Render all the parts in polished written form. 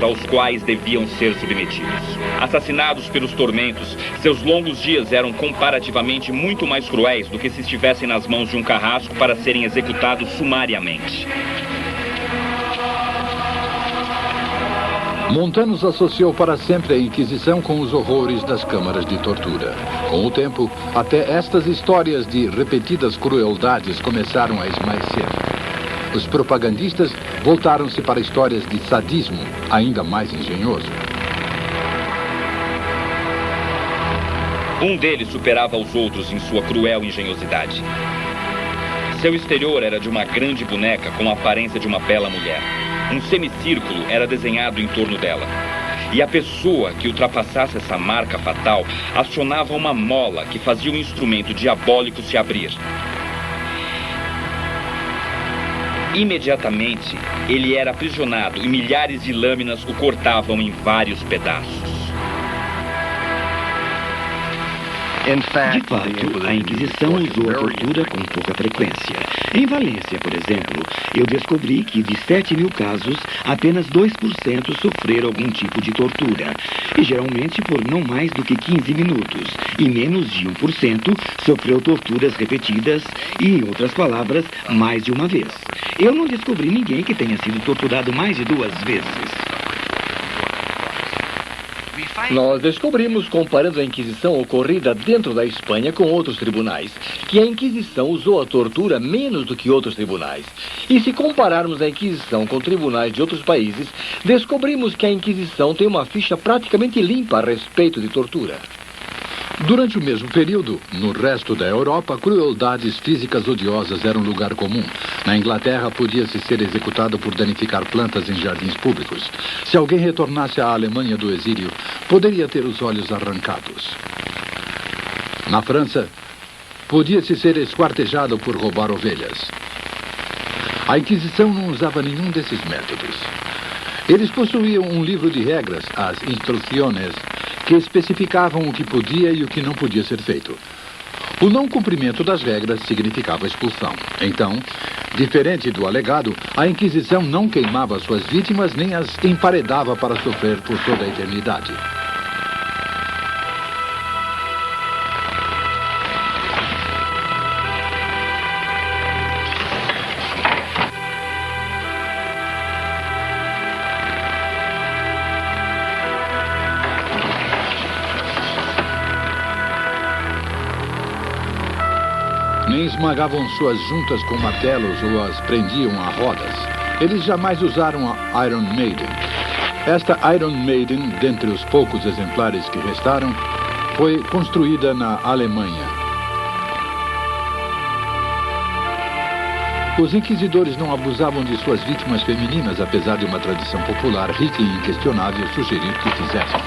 aos quais deviam ser submetidos. Assassinados pelos tormentos, seus longos dias eram comparativamente muito mais cruéis do que se estivessem nas mãos de um carrasco para serem executados sumariamente. Montanus associou para sempre a Inquisição com os horrores das câmaras de tortura. Com o tempo, até estas histórias de repetidas crueldades começaram a esmaecer. Os propagandistas voltaram-se para histórias de sadismo ainda mais engenhoso. Um deles superava os outros em sua cruel engenhosidade. Seu exterior era de uma grande boneca com a aparência de uma bela mulher. Um semicírculo era desenhado em torno dela. E a pessoa que ultrapassasse essa marca fatal acionava uma mola que fazia o instrumento diabólico se abrir. Imediatamente, ele era aprisionado e milhares de lâminas o cortavam em vários pedaços. De fato, a Inquisição usou a tortura com pouca frequência. Em Valência, por exemplo, eu descobri que de 7.000 casos, apenas 2% sofreram algum tipo de tortura. E geralmente por não mais do que 15 minutos. E menos de 1% sofreu torturas repetidas e, em outras palavras, mais de uma vez. Eu não descobri ninguém que tenha sido torturado mais de 2 vezes. Nós descobrimos, comparando a Inquisição ocorrida dentro da Espanha com outros tribunais, que a Inquisição usou a tortura menos do que outros tribunais. E se compararmos a Inquisição com tribunais de outros países, descobrimos que a Inquisição tem uma ficha praticamente limpa a respeito de tortura. Durante o mesmo período, no resto da Europa, crueldades físicas odiosas eram lugar comum. Na Inglaterra, podia-se ser executado por danificar plantas em jardins públicos. Se alguém retornasse à Alemanha do exílio, poderia ter os olhos arrancados. Na França, podia-se ser esquartejado por roubar ovelhas. A Inquisição não usava nenhum desses métodos. Eles possuíam um livro de regras, as Instrucciones, que especificavam o que podia e o que não podia ser feito. O não cumprimento das regras significava expulsão. Então, diferente do alegado, a Inquisição não queimava suas vítimas nem as emparedava para sofrer por toda a eternidade. Nem esmagavam suas juntas com martelos ou as prendiam a rodas. Eles jamais usaram a Iron Maiden. Esta Iron Maiden, dentre os poucos exemplares que restaram, foi construída na Alemanha. Os inquisidores não abusavam de suas vítimas femininas, apesar de uma tradição popular rica e inquestionável sugerir que fizessem.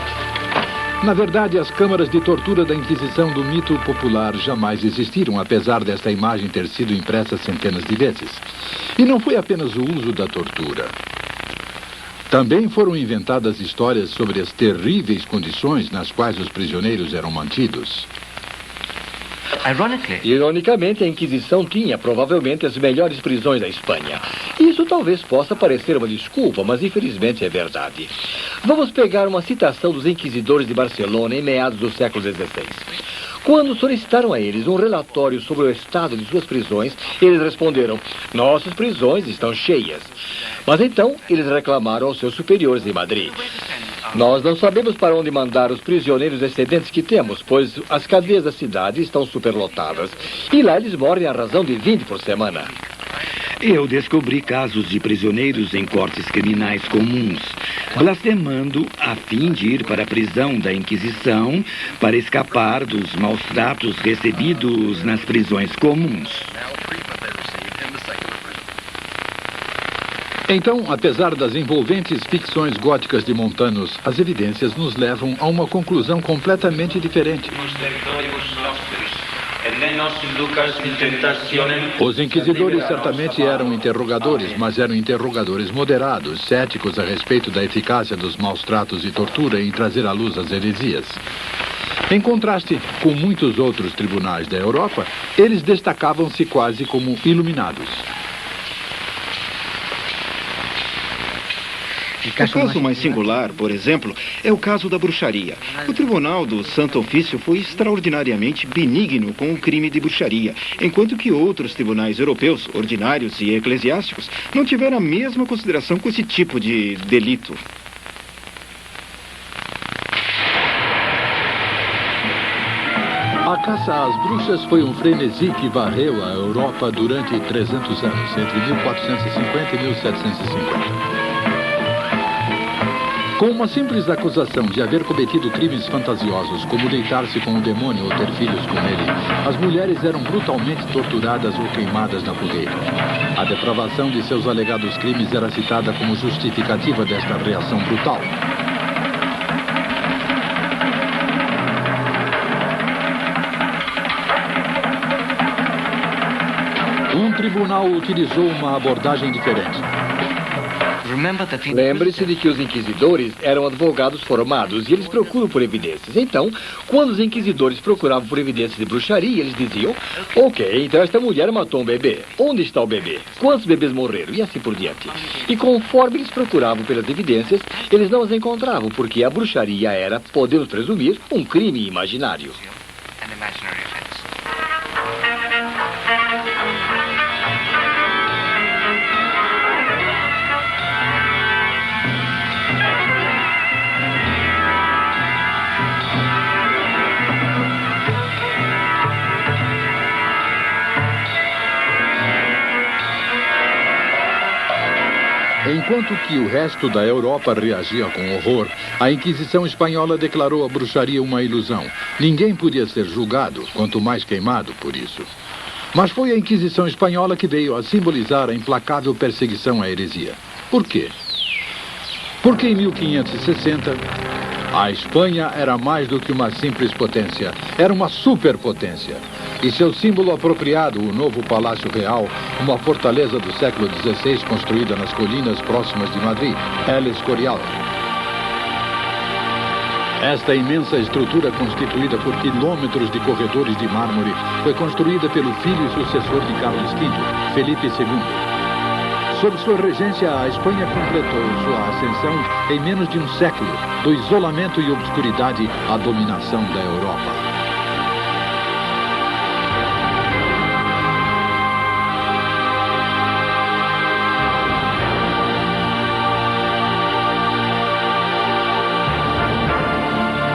Na verdade, as câmaras de tortura da Inquisição do mito popular jamais existiram, apesar desta imagem ter sido impressa centenas de vezes. E não foi apenas o uso da tortura. Também foram inventadas histórias sobre as terríveis condições nas quais os prisioneiros eram mantidos. Ironicamente, a Inquisição tinha provavelmente as melhores prisões da Espanha. Isso talvez possa parecer uma desculpa, mas infelizmente é verdade. Vamos pegar uma citação dos inquisidores de Barcelona em meados do século XVI. Quando solicitaram a eles um relatório sobre o estado de suas prisões, eles responderam: nossas prisões estão cheias. Mas então eles reclamaram aos seus superiores em Madrid: nós não sabemos para onde mandar os prisioneiros excedentes que temos, pois as cadeias da cidade estão superlotadas. E lá eles morrem à razão de 20 por semana. Eu descobri casos de prisioneiros em cortes criminais comuns, blasfemando a fim de ir para a prisão da Inquisição para escapar dos maus tratos recebidos nas prisões comuns. Então, apesar das envolventes ficções góticas de Montanus, as evidências nos levam a uma conclusão completamente diferente. Os inquisidores certamente eram interrogadores, mas eram interrogadores moderados, céticos a respeito da eficácia dos maus tratos e tortura em trazer à luz as heresias. Em contraste com muitos outros tribunais da Europa, eles destacavam-se quase como iluminados. O caso mais singular, por exemplo, é o caso da bruxaria. O Tribunal do Santo Ofício foi extraordinariamente benigno com o crime de bruxaria, enquanto que outros tribunais europeus, ordinários e eclesiásticos, não tiveram a mesma consideração com esse tipo de delito. A caça às bruxas foi um frenesi que varreu a Europa durante 300 anos, entre 1450 e 1750. Com uma simples acusação de haver cometido crimes fantasiosos, como deitar-se com o demônio ou ter filhos com ele, as mulheres eram brutalmente torturadas ou queimadas na fogueira. A depravação de seus alegados crimes era citada como justificativa desta reação brutal. Um tribunal utilizou uma abordagem diferente. Lembre-se de que os inquisidores eram advogados formados e eles procuram por evidências. Então, quando os inquisidores procuravam por evidências de bruxaria, eles diziam: ok, então esta mulher matou um bebê. Onde está o bebê? Quantos bebês morreram? E assim por diante. E conforme eles procuravam pelas evidências, eles não as encontravam, porque a bruxaria era, podemos presumir, um crime imaginário. Enquanto que o resto da Europa reagia com horror, a Inquisição Espanhola declarou a bruxaria uma ilusão. Ninguém podia ser julgado, quanto mais queimado por isso. Mas foi a Inquisição Espanhola que veio a simbolizar a implacável perseguição à heresia. Por quê? Porque em 1560, a Espanha era mais do que uma simples potência, era uma superpotência. E seu símbolo apropriado, o novo Palácio Real, uma fortaleza do século XVI construída nas colinas próximas de Madrid, El Escorial. Esta imensa estrutura, constituída por quilômetros de corredores de mármore, foi construída pelo filho e sucessor de Carlos V, Felipe II. Sob sua regência, a Espanha completou sua ascensão em menos de um século, do isolamento e obscuridade à dominação da Europa.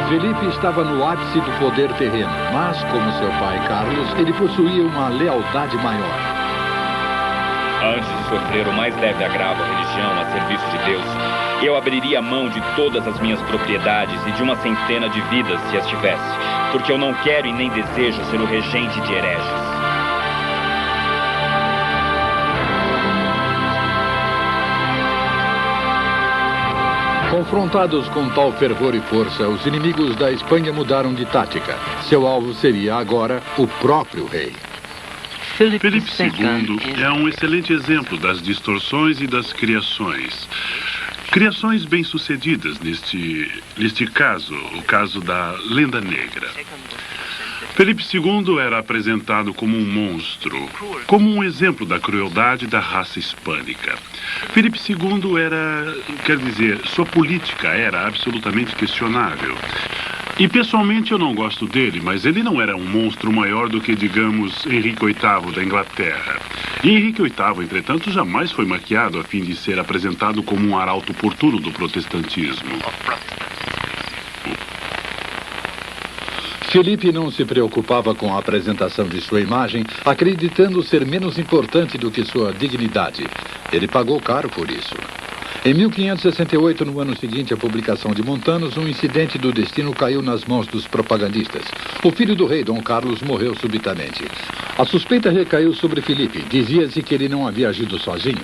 Felipe estava no ápice do poder terreno, mas, como seu pai Carlos, ele possuía uma lealdade maior. Antes de sofrer o mais leve agravo à religião a serviço de Deus, eu abriria mão de todas as minhas propriedades e de uma centena de vidas, se as tivesse, porque eu não quero e nem desejo ser o regente de hereges. Confrontados com tal fervor e força, os inimigos da Espanha mudaram de tática. Seu alvo seria agora o próprio rei. Felipe II é um excelente exemplo das distorções e das criações. Criações bem-sucedidas neste caso, o caso da Lenda Negra. Felipe II era apresentado como um monstro, como um exemplo da crueldade da raça hispânica. Felipe II sua política era absolutamente questionável. E pessoalmente eu não gosto dele, mas ele não era um monstro maior do que, digamos, Henrique VIII da Inglaterra. E Henrique VIII, entretanto, jamais foi maquiado a fim de ser apresentado como um arauto oportuno do protestantismo. Felipe não se preocupava com a apresentação de sua imagem, acreditando ser menos importante do que sua dignidade. Ele pagou caro por isso. Em 1568, no ano seguinte à publicação de Montanus, um incidente do destino caiu nas mãos dos propagandistas. O filho do rei, Dom Carlos, morreu subitamente. A suspeita recaiu sobre Felipe. Dizia-se que ele não havia agido sozinho.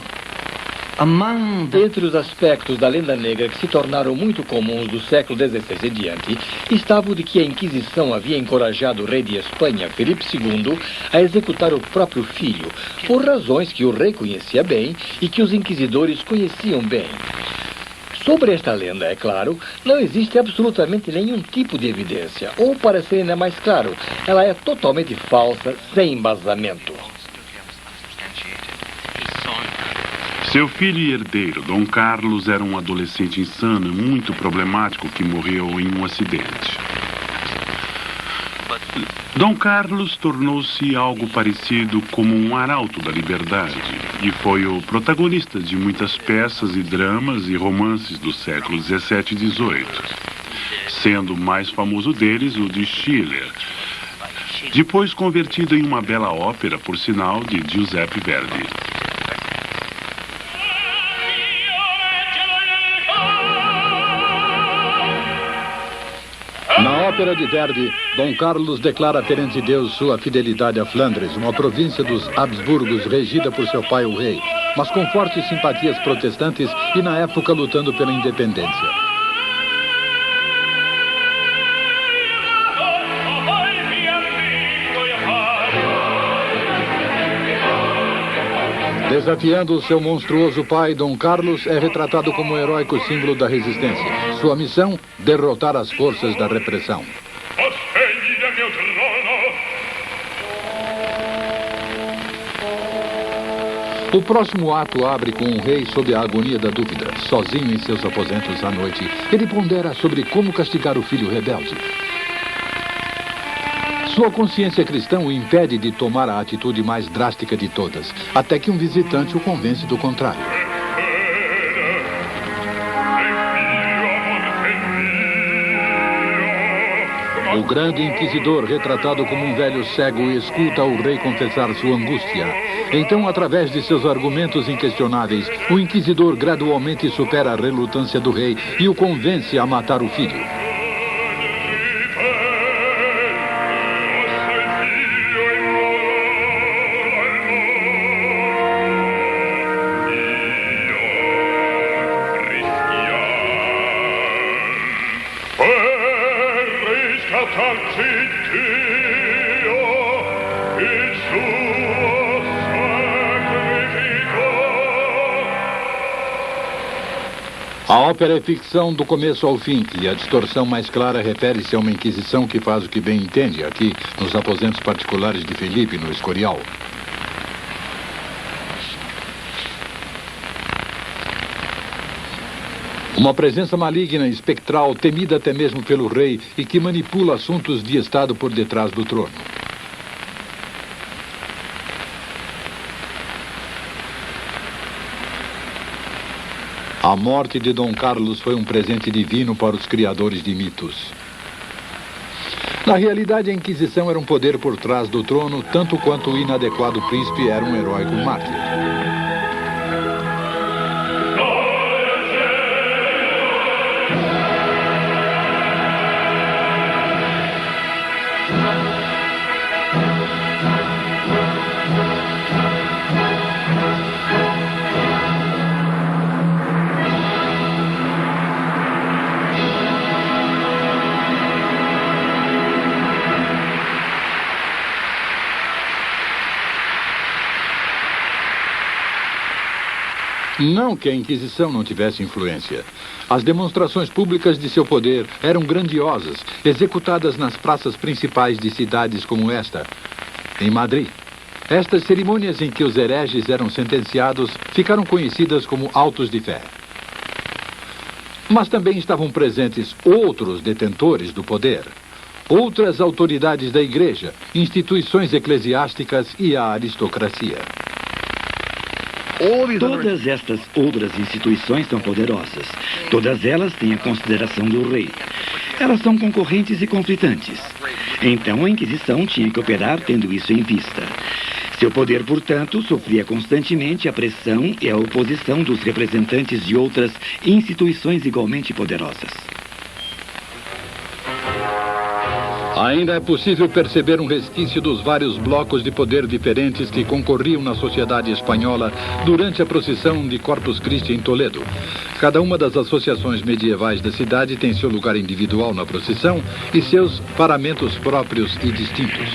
Entre os aspectos da lenda negra que se tornaram muito comuns do século XVI em diante, estava o de que a Inquisição havia encorajado o rei de Espanha, Felipe II, a executar o próprio filho, por razões que o rei conhecia bem e que os inquisidores conheciam bem. Sobre esta lenda, é claro, não existe absolutamente nenhum tipo de evidência, ou, para ser ainda mais claro, ela é totalmente falsa, sem embasamento. Seu filho e herdeiro, Dom Carlos, era um adolescente insano e muito problemático que morreu em um acidente. Dom Carlos tornou-se algo parecido como um arauto da liberdade e foi o protagonista de muitas peças e dramas e romances dos séculos XVII e XVIII, sendo o mais famoso deles o de Schiller, depois convertido em uma bela ópera, por sinal, de Giuseppe Verdi. Na ópera de Verdi, Dom Carlos declara perante Deus sua fidelidade a Flandres, uma província dos Habsburgos regida por seu pai, o rei, mas com fortes simpatias protestantes e na época lutando pela independência. Desafiando o seu monstruoso pai, Dom Carlos é retratado como um heróico símbolo da resistência. Sua missão, derrotar as forças da repressão. O próximo ato abre com um rei sob a agonia da dúvida. Sozinho em seus aposentos à noite, ele pondera sobre como castigar o filho rebelde. Sua consciência cristã o impede de tomar a atitude mais drástica de todas, até que um visitante o convence do contrário. O grande inquisidor, retratado como um velho cego, escuta o rei confessar sua angústia. Então, através de seus argumentos inquestionáveis, o inquisidor gradualmente supera a relutância do rei e o convence a matar o filho. A ópera é ficção do começo ao fim, e a distorção mais clara refere-se a uma Inquisição que faz o que bem entende, aqui nos aposentos particulares de Felipe, no Escorial. Uma presença maligna, espectral, temida até mesmo pelo rei e que manipula assuntos de Estado por detrás do trono. A morte de Dom Carlos foi um presente divino para os criadores de mitos. Na realidade, a Inquisição era um poder por trás do trono, tanto quanto o inadequado príncipe era um heróico mártir. Não que a Inquisição não tivesse influência. As demonstrações públicas de seu poder eram grandiosas, executadas nas praças principais de cidades como esta, em Madrid. Estas cerimônias em que os hereges eram sentenciados ficaram conhecidas como autos de fé. Mas também estavam presentes outros detentores do poder, outras autoridades da igreja, instituições eclesiásticas e a aristocracia. Todas estas outras instituições são poderosas. Todas elas têm a consideração do rei. Elas são concorrentes e conflitantes. Então a Inquisição tinha que operar tendo isso em vista. Seu poder, portanto, sofria constantemente a pressão e a oposição dos representantes de outras instituições igualmente poderosas. Ainda é possível perceber um resquício dos vários blocos de poder diferentes que concorriam na sociedade espanhola durante a procissão de Corpus Christi em Toledo. Cada uma das associações medievais da cidade tem seu lugar individual na procissão e seus paramentos próprios e distintos.